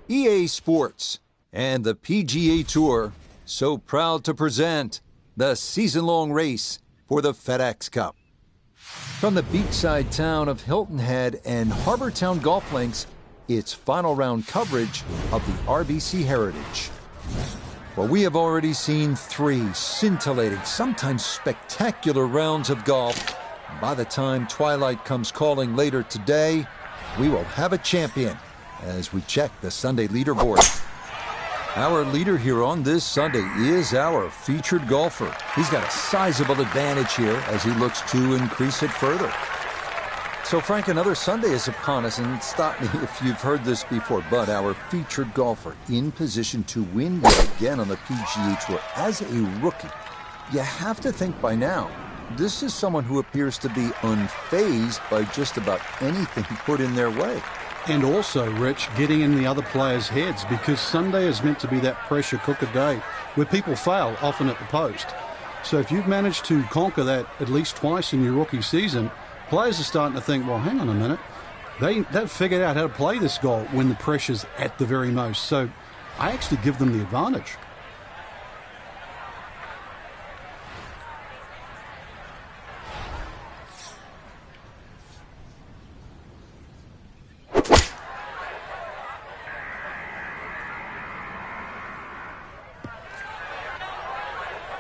EA Sports and the PGA Tour so proud to present the season-long race for the FedEx Cup. From the beachside town of Hilton Head and Harbor Town Golf Links, it's final round coverage of the RBC Heritage. Well, we have already seen 3 scintillating, sometimes spectacular rounds of golf. By the time twilight comes calling later today, we will have a champion as we check the Sunday leaderboard. Our leader here on this Sunday is our featured golfer. He's got a sizable advantage here as he looks to increase it further. So, Frank, another Sunday is upon us, and stop me if you've heard this before, but our featured golfer in position to win yet again on the PGA Tour as a rookie. You have to think by now, this is someone who appears to be unfazed by just about anything put in their way. And also, Rich, getting in the other players' heads, because Sunday is meant to be that pressure cooker day where people fail, often at the post. So if you've managed to conquer that at least twice in your rookie season, players are starting to think, well, hang on a minute. They've figured out how to play this golf when the pressure's at the very most. So I actually give them the advantage.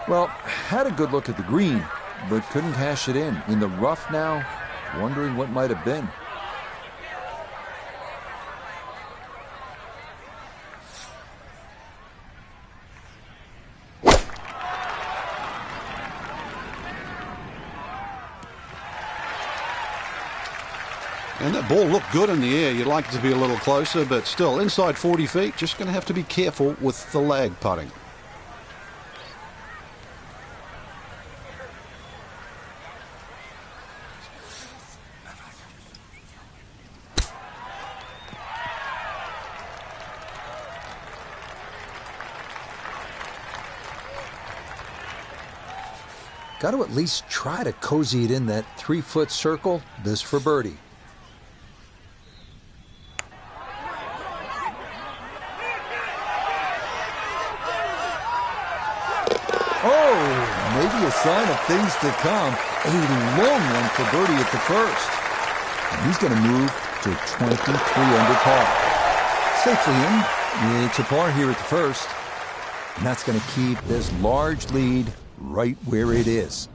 Well, had a good look at the green, but couldn't cash it in the rough now, wondering what might have been. And that ball looked good in the air. You'd like it to be a little closer, but still, inside 40 feet, just going to have to be careful with the lag putting. Got to at least try to cozy it in that 3-foot circle. This for birdie. Oh, maybe a sign of things to come. A long one for birdie at the first. And he's going to move to 23 under par. Safely in. It's a par here at the first. And that's going to keep this large lead right where it is.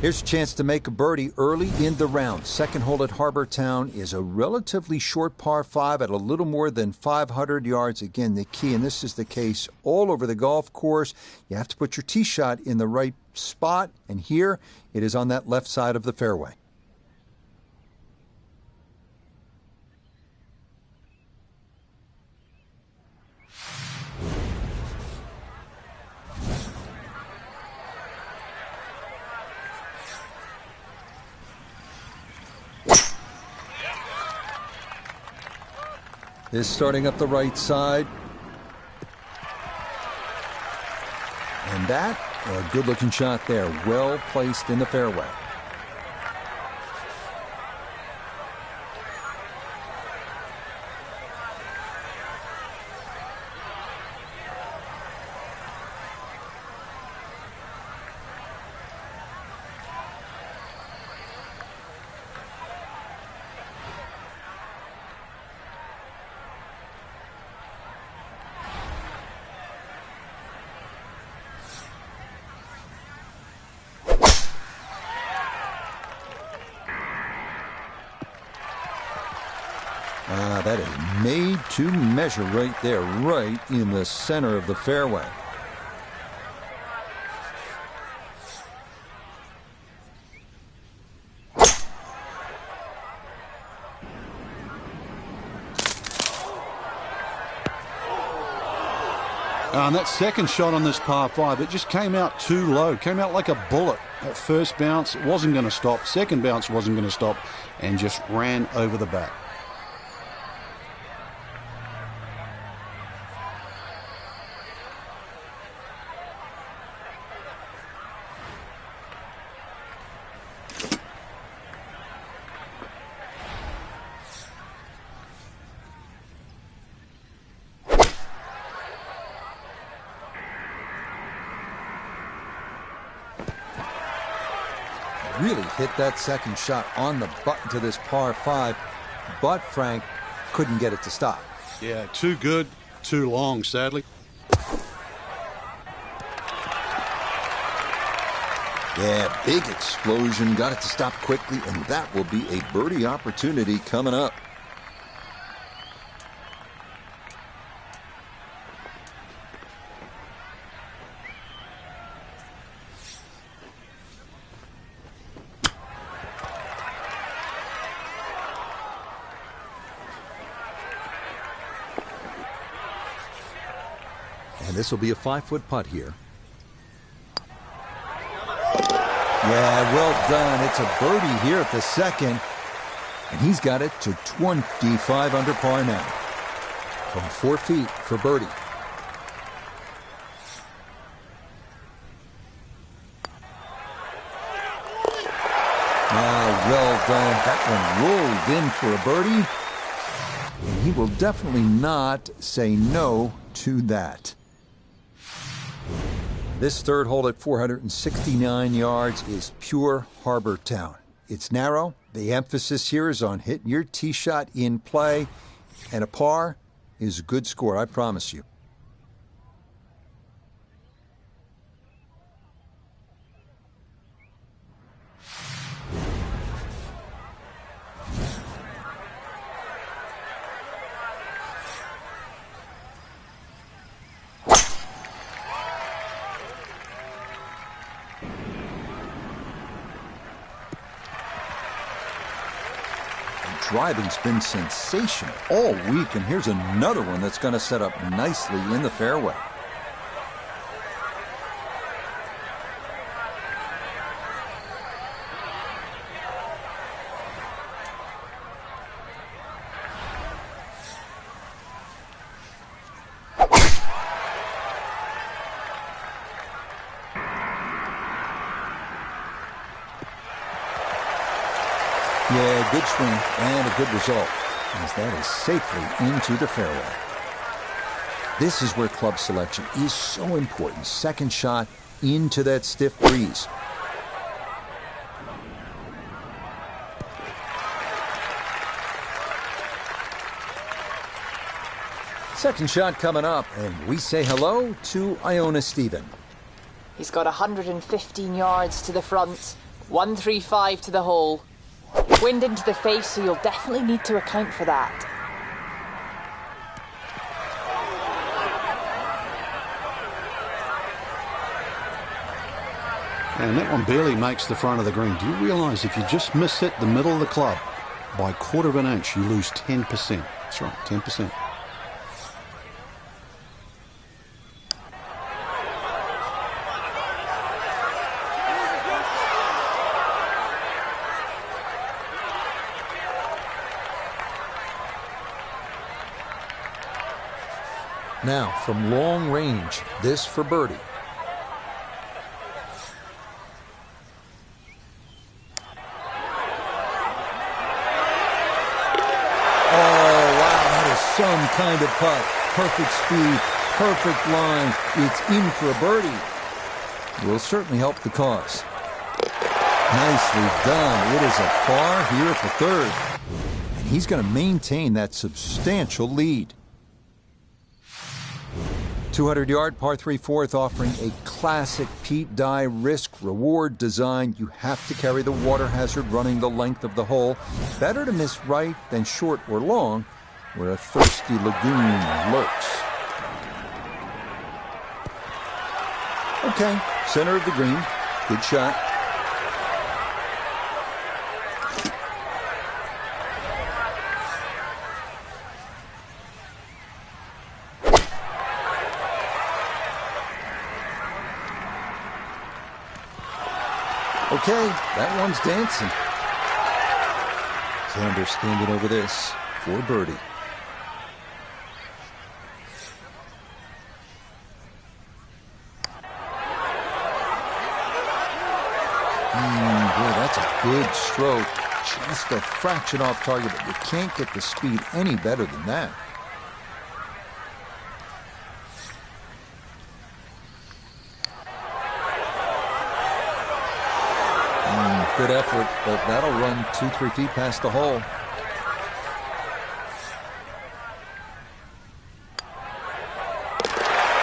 Here's a chance to make a birdie early in the round. Second hole at Harbor Town is a relatively short par 5 at a little more than 500 yards. Again, the key, and this is the case all over the golf course, you have to put your tee shot in the right spot, and here it is on that left side of the fairway. Is starting up the right side. And that, a good-looking shot there. Well placed in the fairway. That is made to measure right there, right in the center of the fairway. And that second shot on this par 5, it just came out too low, came out like a bullet. That first bounce wasn't going to stop, second bounce wasn't going to stop, and just ran over the back. really hit that second shot on the button to this par 5, but Frank couldn't get it to stop. Yeah, too good, too long, sadly. Yeah, big explosion, got it to stop quickly, and that will be a birdie opportunity coming up. And this will be a 5-foot putt here. Yeah, well done. It's a birdie here at the second. And he's got it to 25 under par now. From 4 feet for birdie. Now, well done. That one rolled in for a birdie. And he will definitely not say no to that. This third hole at 469 yards is pure Harbor Town. It's narrow. The emphasis here is on hitting your tee shot in play. And a par is a good score, I promise you. Driving's been sensational all week, and here's another one that's going to set up nicely in the fairway. Yeah, good swing and a good result, as that is safely into the fairway. This is where club selection is so important. Second shot into that stiff breeze. Second shot coming up, and we say hello to Iona Stephen. He's got 115 yards to the front, 135 to the hole. Wind into the face, so you'll definitely need to account for that. And that one barely makes the front of the green. Do you realise if you just miss hit the middle of the club by a quarter of an inch, you lose 10%. That's right, 10%. Now, from long range, this for birdie. Oh, wow, that is some kind of putt. Perfect speed, perfect line. It's in for a birdie. Will certainly help the cause. Nicely done. It is a par here at the third. And he's going to maintain that substantial lead. 200-yard par 3 fourth, offering a classic Pete Dye risk-reward design. You have to carry the water hazard running the length of the hole. Better to miss right than short or long, where a thirsty lagoon lurks. Okay, center of the green. Good shot. Okay, that one's dancing. Xander standing over this for birdie. Boy, that's a good stroke. Just a fraction off target, but you can't get the speed any better than that. Good effort, but that'll run 2-3 feet past the hole.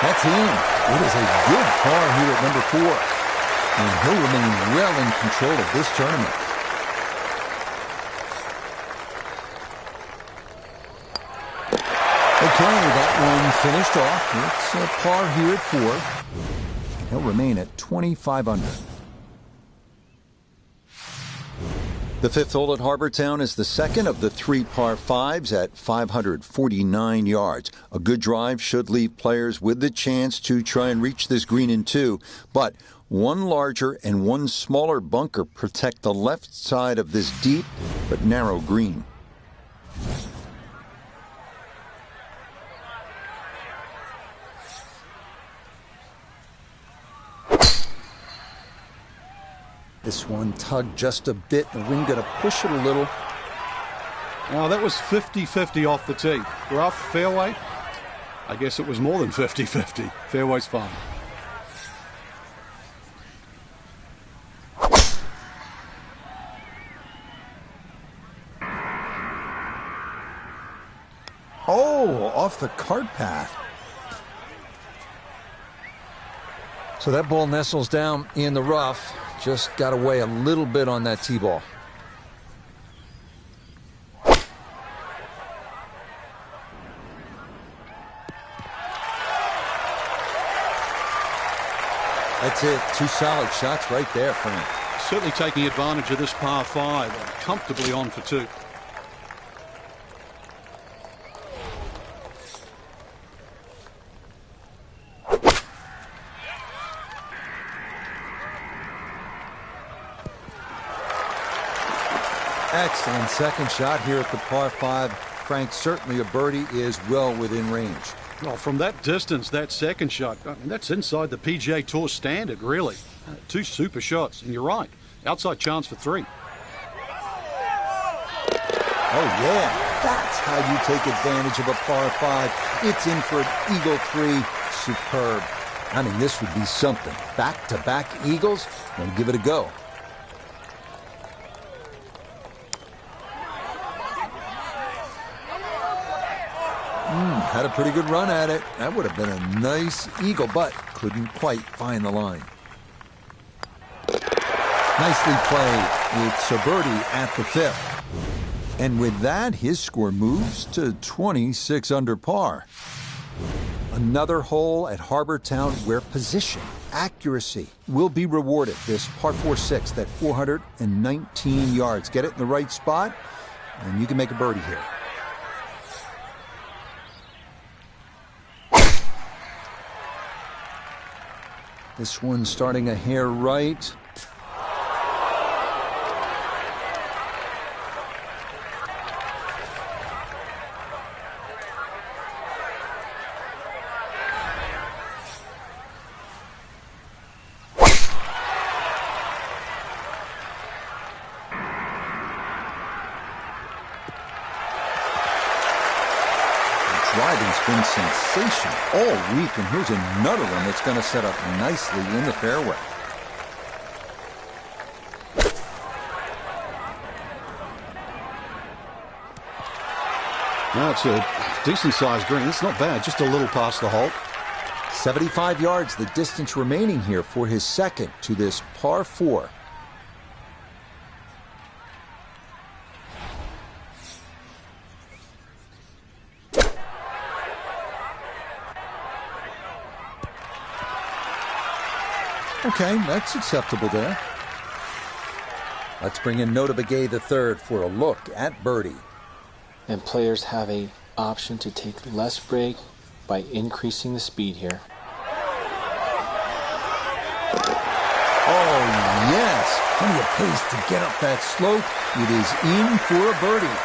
That's in. It is a good par here at number 4. And he'll remain well in control of this tournament. Okay, that one finished off. It's a par here at 4. And he'll remain at 25 under. The 5th hole at Harbour Town is the second of the 3 par 5s at 549 yards. A good drive should leave players with the chance to try and reach this green in 2, but one larger and one smaller bunker protect the left side of this deep but narrow green. This one tugged just a bit. The wind going to push it a little. Oh, that was 50-50 off the tee. Rough, fairway? I guess it was more than 50-50. Fairway's fine. Oh, off the cart path. So that ball nestles down in the rough. Just got away a little bit on that tee ball. That's it. 2 solid shots right there, Frank. Certainly taking advantage of this par 5. Comfortably on for 2. Excellent second shot here at the par 5. Frank, certainly a birdie is well within range. Well, from that distance, that second shot, I mean, that's inside the PGA Tour standard, really. 2 super shots, and you're right. Outside chance for 3. Oh, yeah. That's how you take advantage of a par 5. It's in for an eagle 3. Superb. I mean, this would be something. Back-to-back eagles? Well, give it a go. Had a pretty good run at it. That would have been a nice eagle, but couldn't quite find the line. Nicely played. It's a birdie at the 5th. And with that, his score moves to 26 under par. Another hole at Harbour Town where position, accuracy will be rewarded. This par 4-6 at 419 yards. Get it in the right spot, and you can make a birdie here. This one starting a hair right. Driving's been sensational all week, and here's another one that's going to set up nicely in the fairway. No, it's a decent-sized green. It's not bad, just a little past the hole. 75 yards, the distance remaining here for his second to this par 4. Okay, that's acceptable there. Let's bring in Nota Begay III for a look at birdie. And players have an option to take less break by increasing the speed here. Oh, yes. Plenty of pace to get up that slope. It is in for a birdie.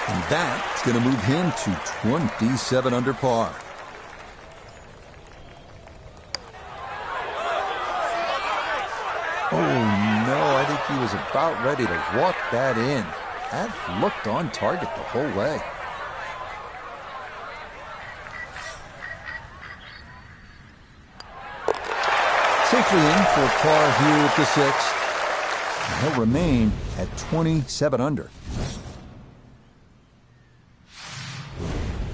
And that's going to move him to 27 under par. Oh, no, I think he was about ready to walk that in. That looked on target the whole way. Safely in for par here at the 6th. And he'll remain at 27 under.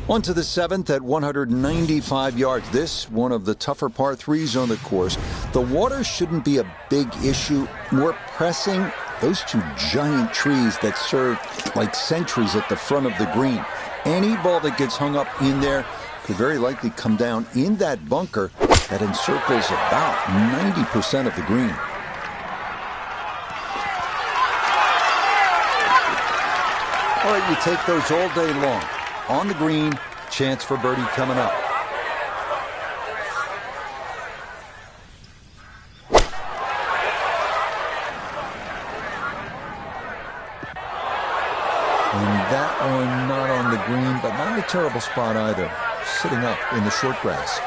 On to the 7th at 195 yards. This, one of the tougher par 3s on the course. The water shouldn't be a big issue. More pressing, those two giant trees that serve like sentries at the front of the green. Any ball that gets hung up in there could very likely come down in that bunker that encircles about 90% of the green. All right, you take those all day long. On the green, chance for birdie coming up. And that one not on the green, but not a terrible spot either. Sitting up in the short grass.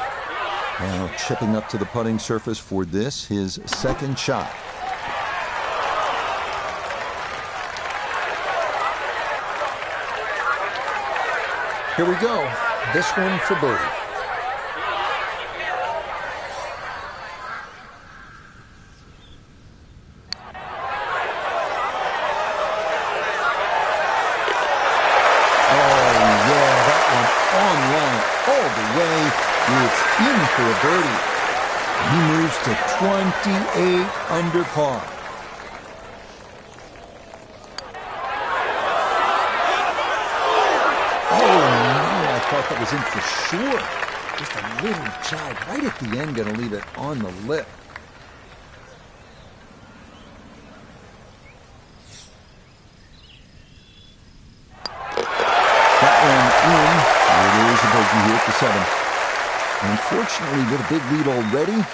Now chipping up to the putting surface for this, his second shot. Here we go. This one for birdie. It's in for a birdie. He moves to 28 under par. Oh, no, I thought that was in for sure. Just a little jibe right at the end, going to leave it on the lip. That one in. There is a bogey here at the 7th. Unfortunately, with a big lead already,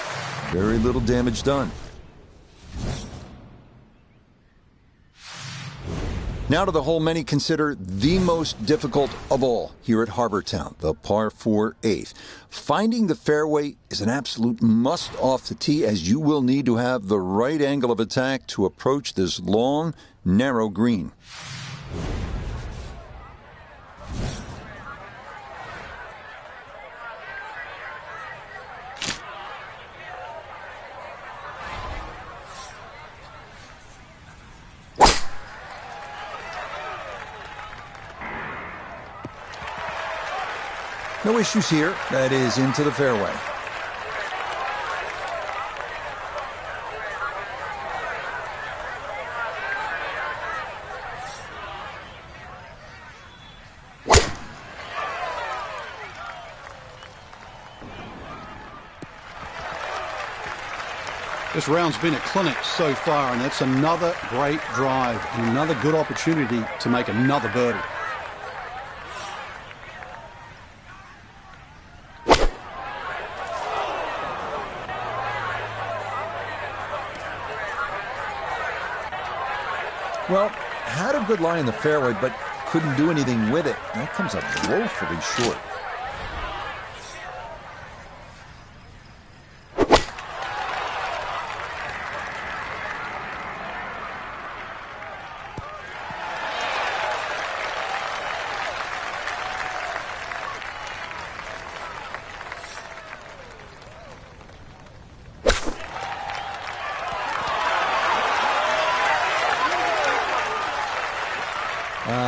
very little damage done. Now to the hole many consider the most difficult of all here at Harbour Town, the par 4 8th. Finding the fairway is an absolute must off the tee, as you will need to have the right angle of attack to approach this long, narrow green. No issues here. That is into the fairway. This round's been a clinic so far, and that's another great drive and another good opportunity to make another birdie. Well, had a good lie in the fairway, but couldn't do anything with it. That comes up woefully short.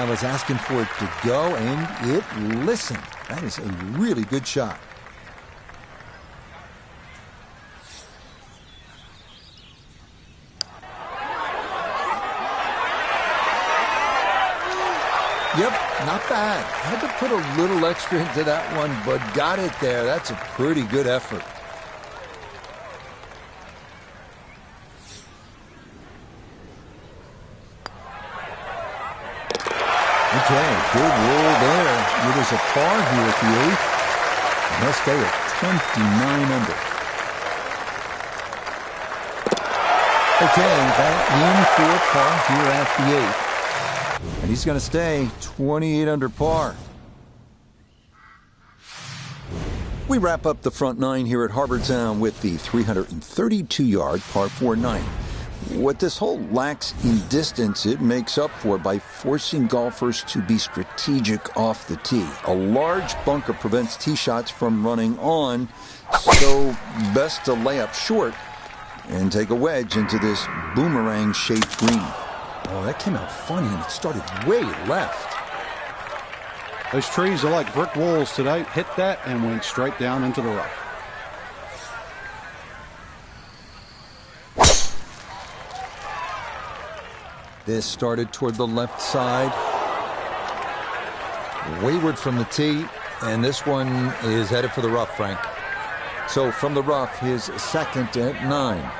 I was asking for it to go, and it listened. That is a really good shot. Yep, not bad. Had to put a little extra into that one, but got it there. That's a pretty good effort. Okay, good roll there. It is a par here at the 8th. And he'll stay at 29 under. Okay, that in for par here at the 8th. And he's going to stay 28 under par. We wrap up the front 9 here at Harbour Town with the 332-yard par 4 9. What this hole lacks in distance, it makes up for by forcing golfers to be strategic off the tee. A large bunker prevents tee shots from running on, so best to lay up short. and take a wedge into this boomerang-shaped green. Oh, that came out funny, and it started way left. Those trees are like brick walls today. Hit that and went straight down into the rough. This started toward the left side. Wayward from the tee, and this one is headed for the rough, Frank. So from the rough, his second at 9.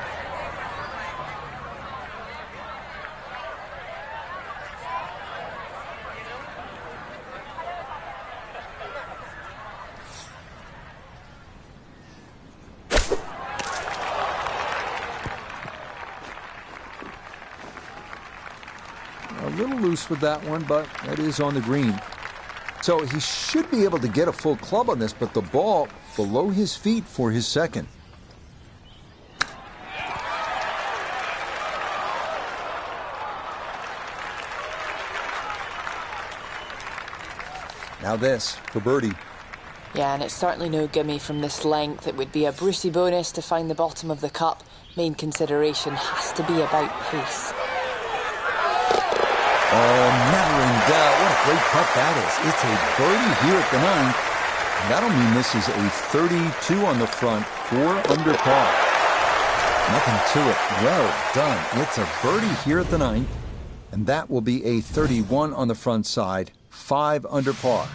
A little loose with that one, but that is on the green. So he should be able to get a full club on this, but the ball below his feet for his second. Now this for birdie. Yeah, and it's certainly no gimme from this length. It would be a Brucey bonus to find the bottom of the cup. Main consideration has to be about pace. Oh, never in doubt. What a great putt that is. It's a birdie here at the 9th. And that'll mean this is a 32 on the front, 4 under par. Nothing to it. Well done. It's a birdie here at the 9th. And that will be a 31 on the front side, 5 under par.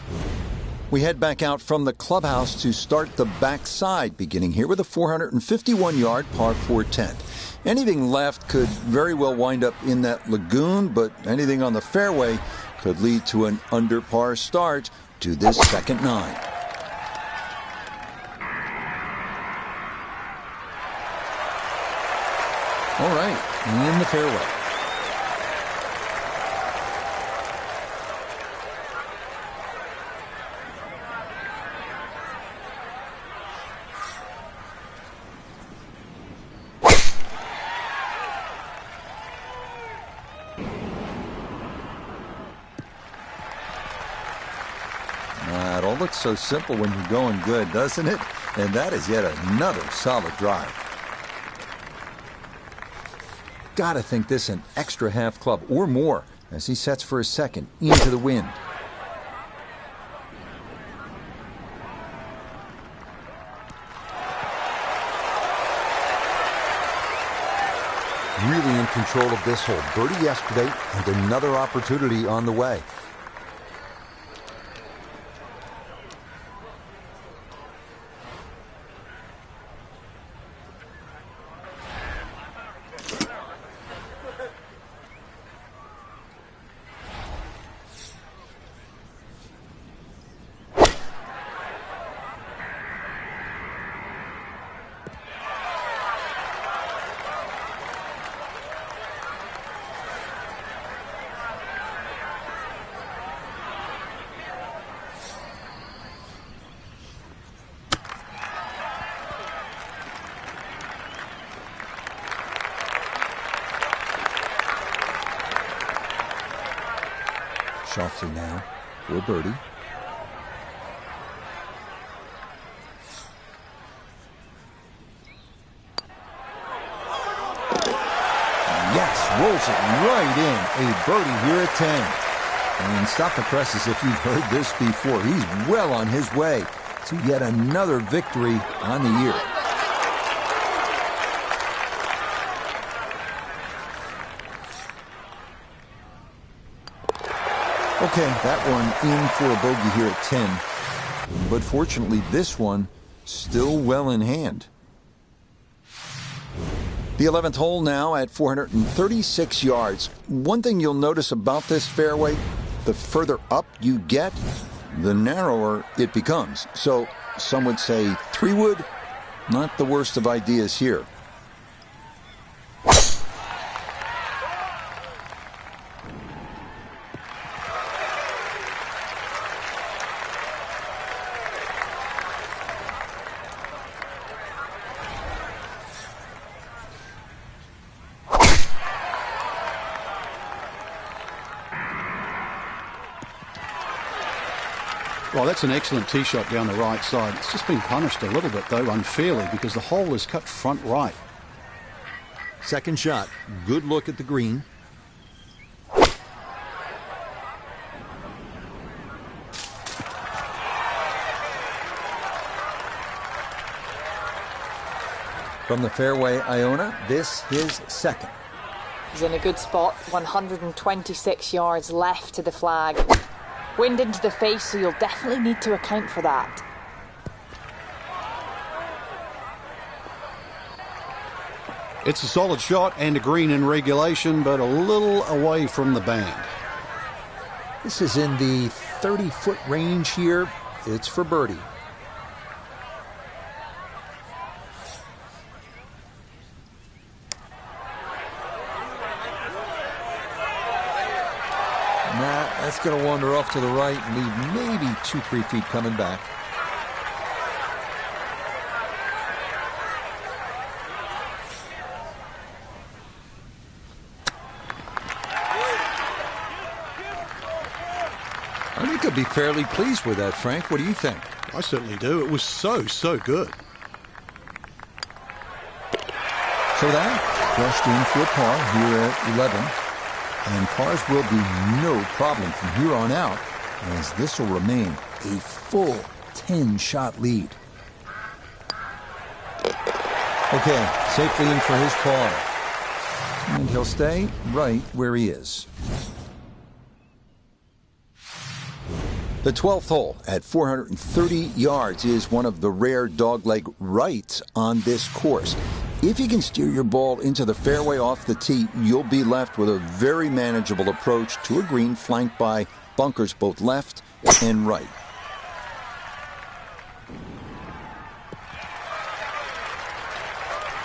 We head back out from the clubhouse to start the back side, beginning here with a 451-yard par 4 10th. Anything left could very well wind up in that lagoon, but anything on the fairway could lead to an under par start to this second 9. All right, in the fairway. It all looks so simple when you're going good, doesn't it? And that is yet another solid drive. Gotta think this an extra half club or more as he sets for his second into the wind. Really in control of this hole. Birdie yesterday and another opportunity on the way. Schauffele now for a birdie. Yes, rolls it right in. A birdie here at 10. And stop the presses if you've heard this before. He's well on his way to yet another victory on the year. Okay, that one in for a bogey here at 10. But fortunately, this one still well in hand. The 11th hole now at 436 yards. One thing you'll notice about this fairway, the further up you get, the narrower it becomes. So some would say 3-wood, not the worst of ideas here. Well, that's an excellent tee shot down the right side. It's just been punished a little bit, though, unfairly, because the hole is cut front right. second shot. Good look at the green. From the fairway, Iona, this his second. He's in a good spot, 126 yards left to the flag. Wind into the face, so you'll definitely need to account for that. It's a solid shot and a green in regulation, but a little away from the band. This is in the 30-foot range here. It's for birdie. That's going to wander off to the right and leave maybe 2-3 feet coming back. I think I'd be fairly pleased with that, Frank. What do you think? I certainly do. It was so good. So that crushed in for a par here at 11. And pars will be no problem from here on out, as this will remain a full 10-shot lead. Okay, safely in for his par. And he'll stay right where he is. The 12th hole at 430 yards is one of the rare dogleg rights on this course. If you can steer your ball into the fairway off the tee, you'll be left with a very manageable approach to a green flanked by bunkers both left and right.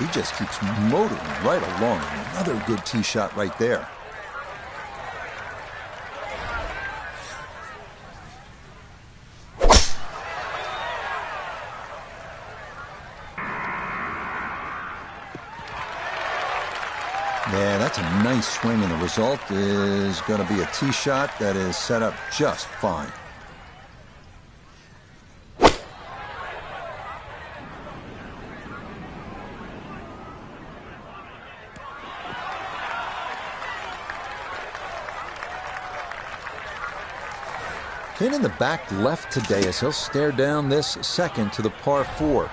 He just keeps motoring right along. Another good tee shot right there. Yeah, that's a nice swing, and the result is going to be a tee shot that is set up just fine. Pin in the back left today as he'll stare down this second to the par 4.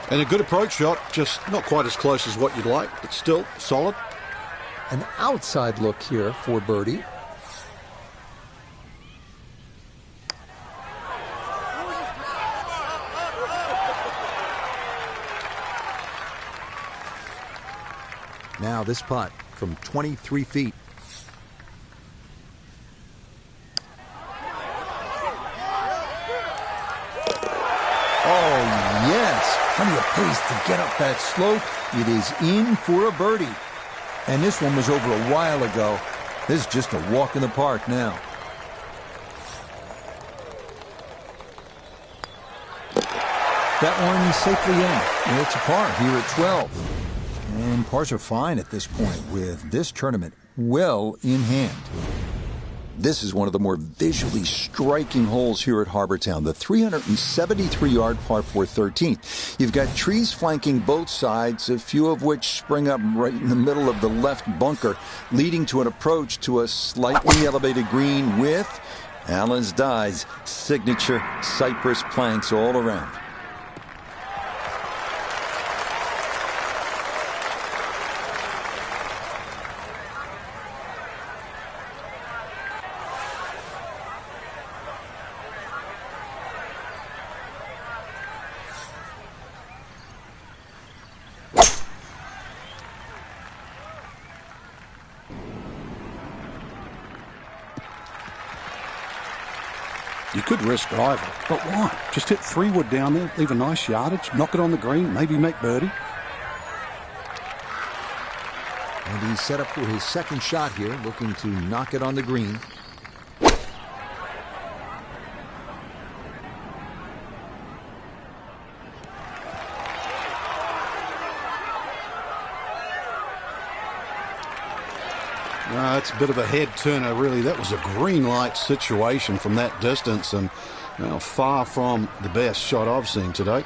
And a good approach shot, just not quite as close as what you'd like, but still solid. An outside look here for birdie. Now this putt from 23 feet. Oh, yes. Plenty of pace to get up that slope. It is in for a birdie. And this one was over a while ago. This is just a walk in the park now. That one safely in. It's a par here at 12. And pars are fine at this point with this tournament well in hand. This is one of the more visually striking holes here at Harbortown, the 373-yard par 4 13th. You've got trees flanking both sides, a few of which spring up right in the middle of the left bunker, leading to an approach to a slightly elevated green with Allen's Dye's signature cypress planks all around. You could risk driver, but why? Just hit 3-wood down there, leave a nice yardage, knock it on the green, maybe make birdie. And he's set up for his second shot here, looking to knock it on the green. It's a bit of a head turner, really. That was a green light situation from that distance, and far from the best shot I've seen today.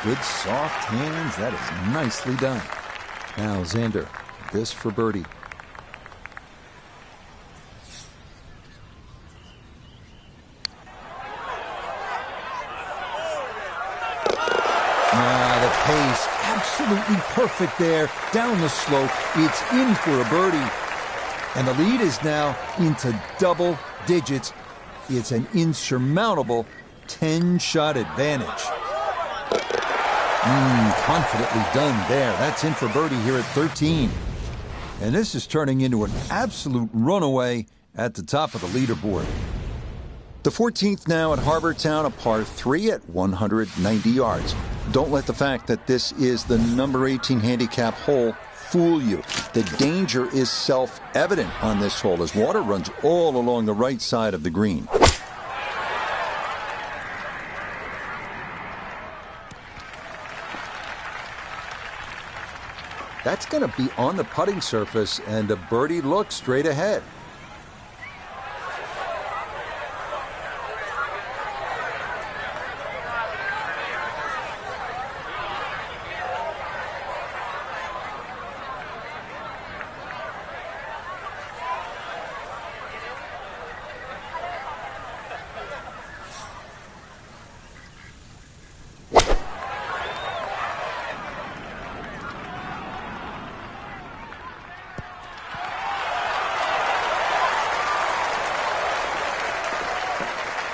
Good soft hands. That is nicely done. Now, Xander, this for birdie. The pace, absolutely perfect there. Down the slope, it's in for a birdie. And the lead is now into double digits. It's an insurmountable 10-shot advantage. Confidently done there. That's in for birdie here at 13. And this is turning into an absolute runaway at the top of the leaderboard. The 14th now at Harbor Town, a par 3 at 190 yards. Don't let the fact that this is the number 18 handicap hole fool you. The danger is self-evident on this hole as water runs all along the right side of the green. That's going to be on the putting surface, and a birdie look straight ahead.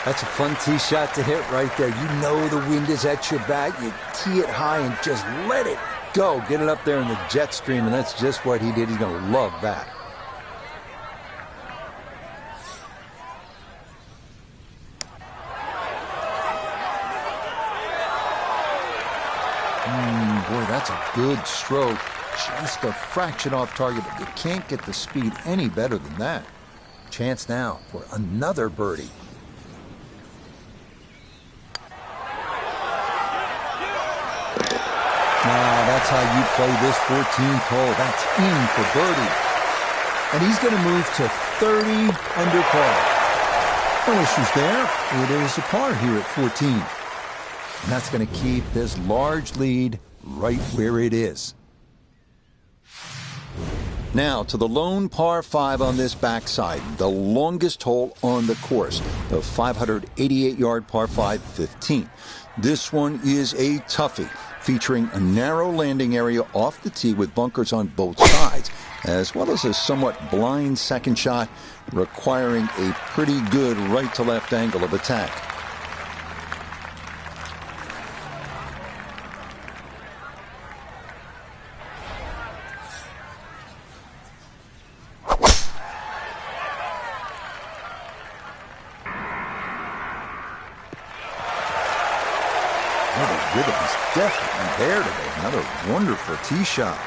That's a fun tee shot to hit right there. You know the wind is at your back. You tee it high and just let it go. Get it up there in the jet stream, and that's just what he did. He's going to love that. Boy, that's a good stroke. Just a fraction off target, but you can't get the speed any better than that. Chance now for another birdie. That's how you play this 14th hole. That's in for birdie. And he's going to move to 30 under par. No issues there. It is a par here at 14. And that's going to keep this large lead right where it is. Now to the lone par 5 on this backside, the longest hole on the course, the 588-yard par 5 15. This one is a toughie, featuring a narrow landing area off the tee with bunkers on both sides, as well as a somewhat blind second shot requiring a pretty good right-to-left angle of attack. rhythm is definitely there today. Another wonderful tee shot.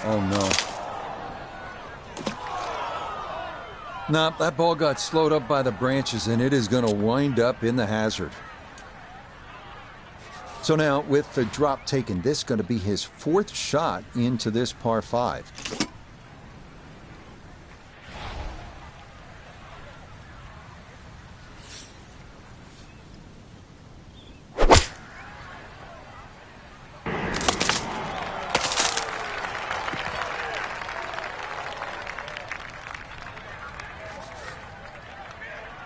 Oh, no. Nah, that ball got slowed up by the branches, and it is going to wind up in the hazard. So now, with the drop taken, this is going to be his 4th shot into this par 5.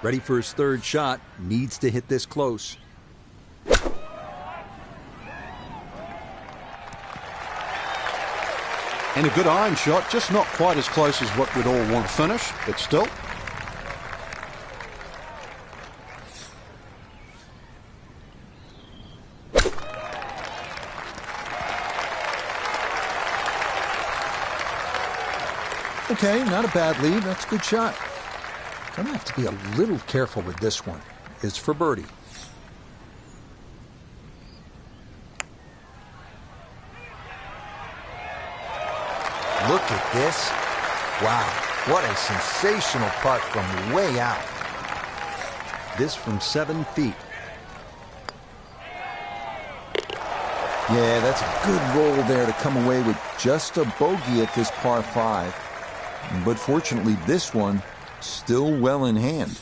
Ready for his 3rd shot. Needs to hit this close. And a good iron shot, just not quite as close as what we'd all want to finish, but still. Okay, not a bad lead. That's a good shot. Gonna have to be a little careful with this one. It's for birdie. Look at this. Wow, what a sensational putt from way out. This from 7 feet. Yeah, that's a good roll there to come away with just a bogey at this par 5. But fortunately, this one still well in hand.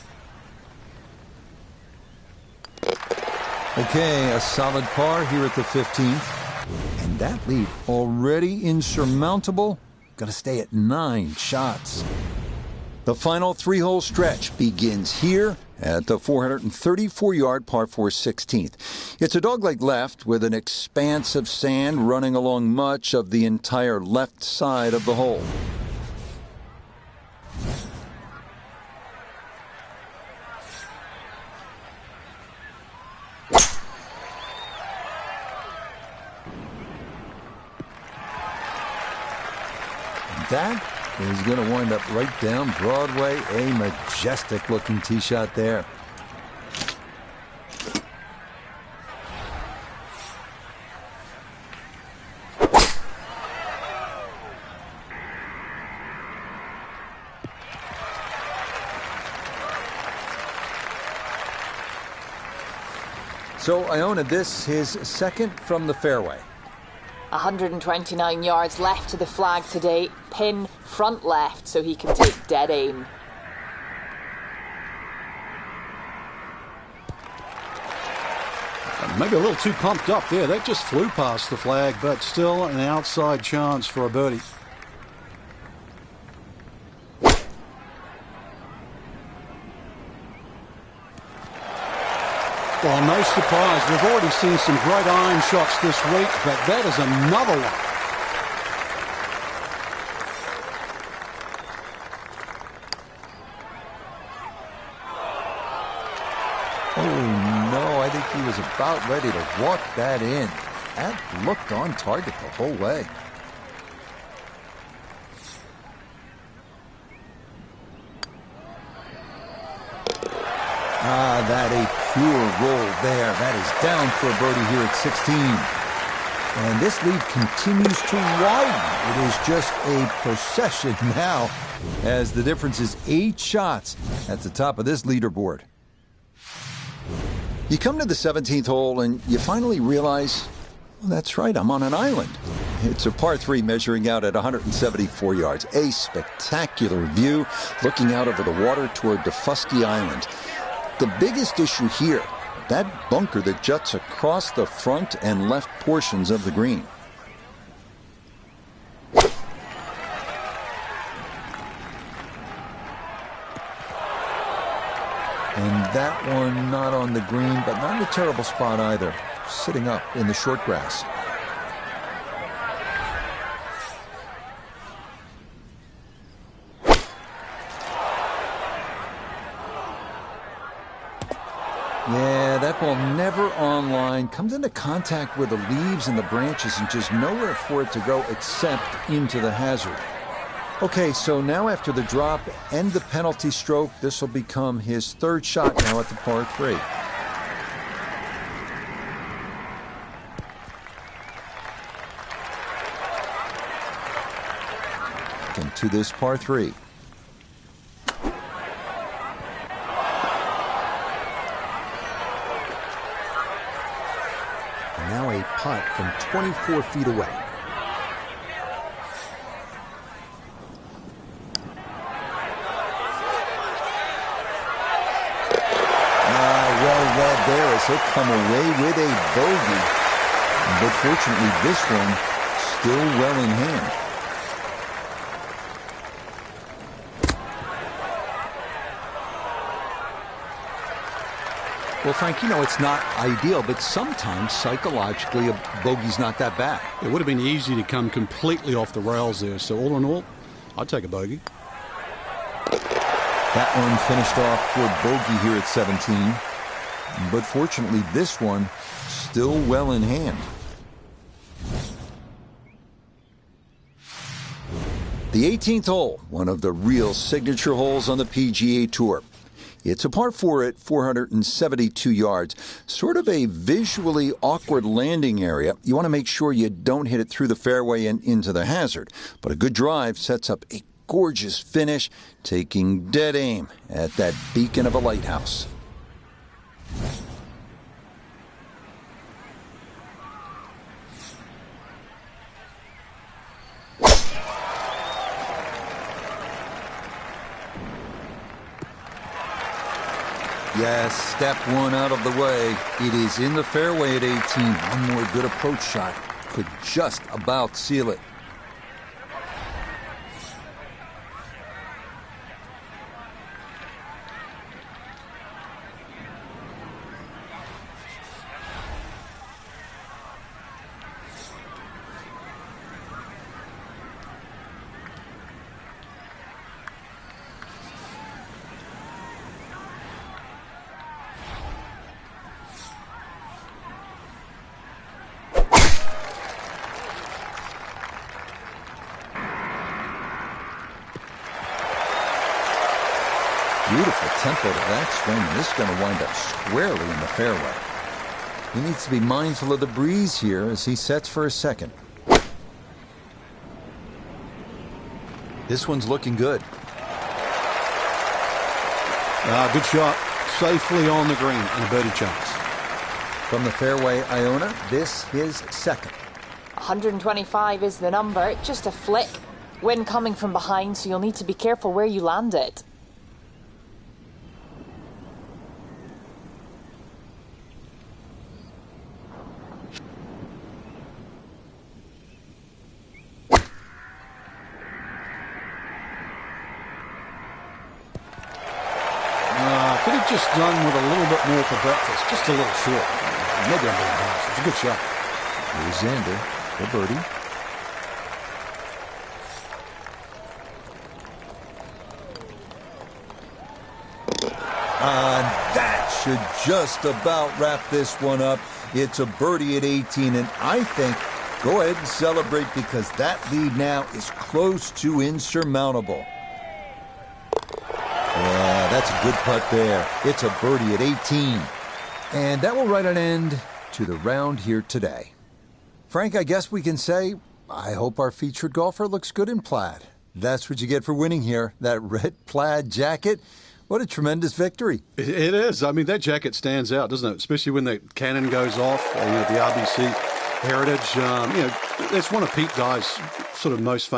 Okay, a solid par here at the 15th. And that lead already insurmountable. Gonna stay at 9 shots. The final 3-hole stretch begins here at the 434-yard par 4 16th. It's a dogleg left with an expanse of sand running along much of the entire left side of the hole. That is going to wind up right down Broadway. A majestic-looking tee shot there. So Iona, this his 2nd from the fairway. 129 yards left to the flag today. Pin front left so he can take dead aim. Maybe a little too pumped up there. That just flew past the flag, but still an outside chance for a birdie. Well, no surprise. We've already seen some great iron shots this week, but that is another one. Oh, no, I think he was about ready to walk that in. That looked on target the whole way. Ah, that a pure roll there. That is down for a birdie here at 16. And this lead continues to widen. It is just a procession now as the difference is 8 shots at the top of this leaderboard. You come to the 17th hole and you finally realize, well, that's right, I'm on an island. It's a par 3 measuring out at 174 yards. A spectacular view looking out over the water toward Defusky Island. The biggest issue here, that bunker that juts across the front and left portions of the green. And that one not on the green, but not in a terrible spot either. Sitting up in the short grass. Yeah, that ball never on line. Comes into contact with the leaves and the branches and just nowhere for it to go except into the hazard. Okay, so now after the drop and the penalty stroke, this will become his third shot now at the par 3. Into this par 3. And now a putt from 24 feet away. Well read there as he'll come away with a bogey. But fortunately, this one still well in hand. Well, Frank, you know it's not ideal, but sometimes psychologically a bogey's not that bad. It would have been easy to come completely off the rails there. So all in all, I'd take a bogey. That one finished off for bogey here at 17. But fortunately, this one still well in hand. The 18th hole, one of the real signature holes on the PGA Tour. It's a par 4 at 472 yards. Sort of a visually awkward landing area. You want to make sure you don't hit it through the fairway and into the hazard. But a good drive sets up a gorgeous finish, taking dead aim at that beacon of a lighthouse. Yes, step one out of the way. It is in the fairway at 18. One more good approach shot could just about seal it. Beautiful tempo to that swing. This is going to wind up squarely in the fairway. He needs to be mindful of the breeze here as he sets for a second. This one's looking good. Good shot. Safely on the green and a birdie chance. From the fairway, Iona, this is second. 125 is the number. Just a flick. Wind coming from behind, so you'll need to be careful where you land it. Could have just done with a little bit more for breakfast. Just a little short. Maybe I'm being harsh. It's a good shot. Here's Xander for birdie. That should just about wrap this one up. It's a birdie at 18, and I think go ahead and celebrate because that lead now is close to insurmountable. Yeah, that's a good putt there. It's a birdie at 18. And that will write an end to the round here today. Frank, I guess we can say, I hope our featured golfer looks good in plaid. That's what you get for winning here. That red plaid jacket. What a tremendous victory. It is. I mean, that jacket stands out, doesn't it? Especially when the cannon goes off, the RBC Heritage. It's one of Pete Dye's sort of most famous